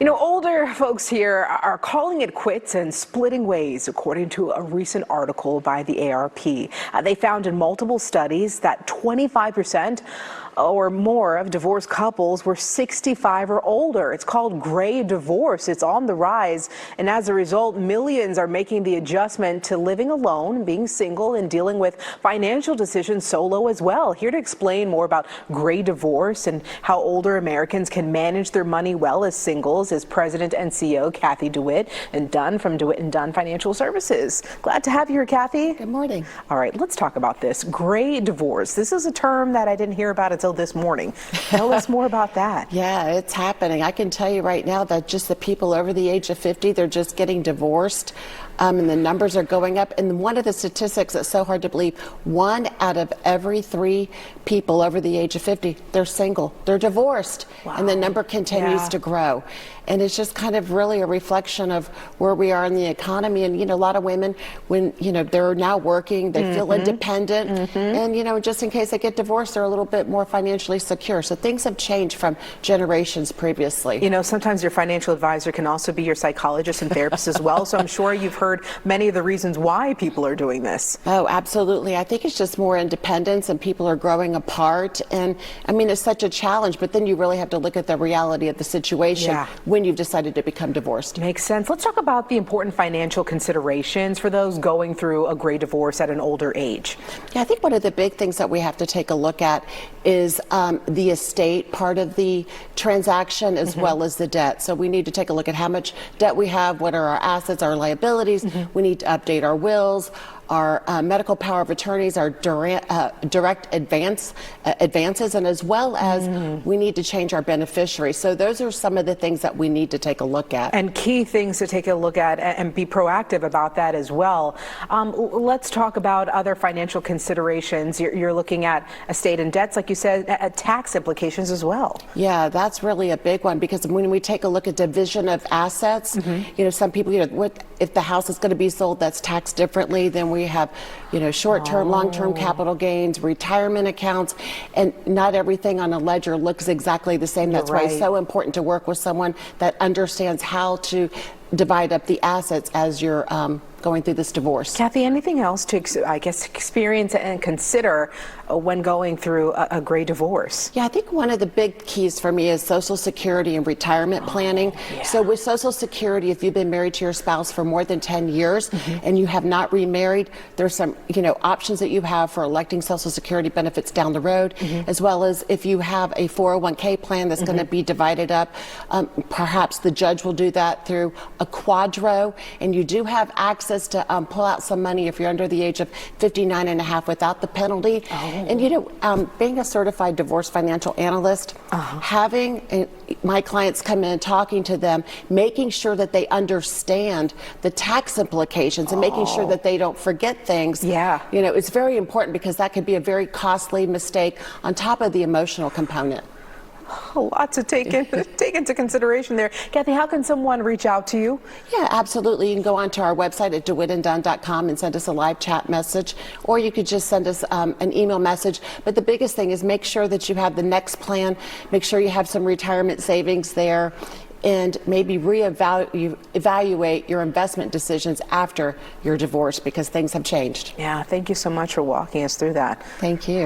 You know, older folks here are calling it quits and splitting ways, according to a recent article by the ARP. They found in multiple studies that 25% or more of divorced couples were 65 or older. It's called gray divorce. It's on the rise. And as a result, millions are making the adjustment to living alone, being single, and dealing with financial decisions solo as well. Here to explain more about gray divorce and how older Americans can manage their money well as singles is President and CEO Cathy DeWitt Dunn from DeWitt Dunn Financial Services. Glad to have you here, Cathy. Good morning. All right, let's talk about this. Gray divorce. This is a term that I didn't hear about until this morning. Tell us more about that. Yeah, it's happening. I can tell you right now that just the people over the age of 50, they're just getting divorced. And the numbers are going up. And one of the statistics that's so hard to believe, 1 out of every 3 people over the age of 50, they're single, they're divorced. Wow. And the number continues to grow. And it's just kind of really a reflection of where we are in the economy. And, you know, a lot of women, when, you know, they're now working, they feel independent. And, you know, just in case they get divorced, they're a little bit more financially secure. So things have changed from generations previously. You know, sometimes your financial advisor can also be your psychologist and therapist as well. So I'm sure you've heard many of the reasons why people are doing this. Oh, absolutely. I think it's just more independence and people are growing apart. And I mean, it's such a challenge, but then you really have to look at the reality of the situation when you've decided to become divorced. Makes sense. Let's talk about the important financial considerations for those going through a gray divorce at an older age. Yeah, I think one of the big things that we have to take a look at is the estate part of the transaction as well as the debt. So we need to take a look at how much debt we have, what are our assets, our liabilities. We need to update our wills, our medical power of attorneys, our direct advances, and as well as we need to change our beneficiaries. So those are some of the things that we need to take a look at. And key things to take a look at and be proactive about that as well. Let's talk about other financial considerations. You're looking at estate and debts, like you said, at tax implications as well. Yeah, that's really a big one because when we take a look at division of assets, you know, some people, you know, what if the house is going to be sold, that's taxed differently than we have, you know, short-term, long-term capital gains, retirement accounts, and not everything on a ledger looks exactly the same. That's why it's so important to work with someone that understands how to divide up the assets as you're going through this divorce. Cathy, anything else to, I guess, experience and consider when going through a gray divorce? Yeah, I think one of the big keys for me is Social Security and retirement planning. So with Social Security, if you've been married to your spouse for more than 10 years and you have not remarried, there's some, you know, options that you have for electing Social Security benefits down the road, as well as if you have a 401k plan that's going to be divided up, perhaps the judge will do that through a quadro, and you do have access to pull out some money if you're under the age of 59 and a half without the penalty. And you know, being a certified divorce financial analyst, having my clients come in, talking to them, making sure that they understand the tax implications and making sure that they don't forget things. You know, it's very important because that could be a very costly mistake on top of the emotional component. A lot to take into consideration there. Cathy, how can someone reach out to you? Yeah, absolutely. You can go onto our website at DeWittandDunn.com and send us a live chat message, or you could just send us an email message. But the biggest thing is make sure that you have the next plan, make sure you have some retirement savings there, and maybe evaluate your investment decisions after your divorce because things have changed. Yeah, thank you so much for walking us through that. Thank you.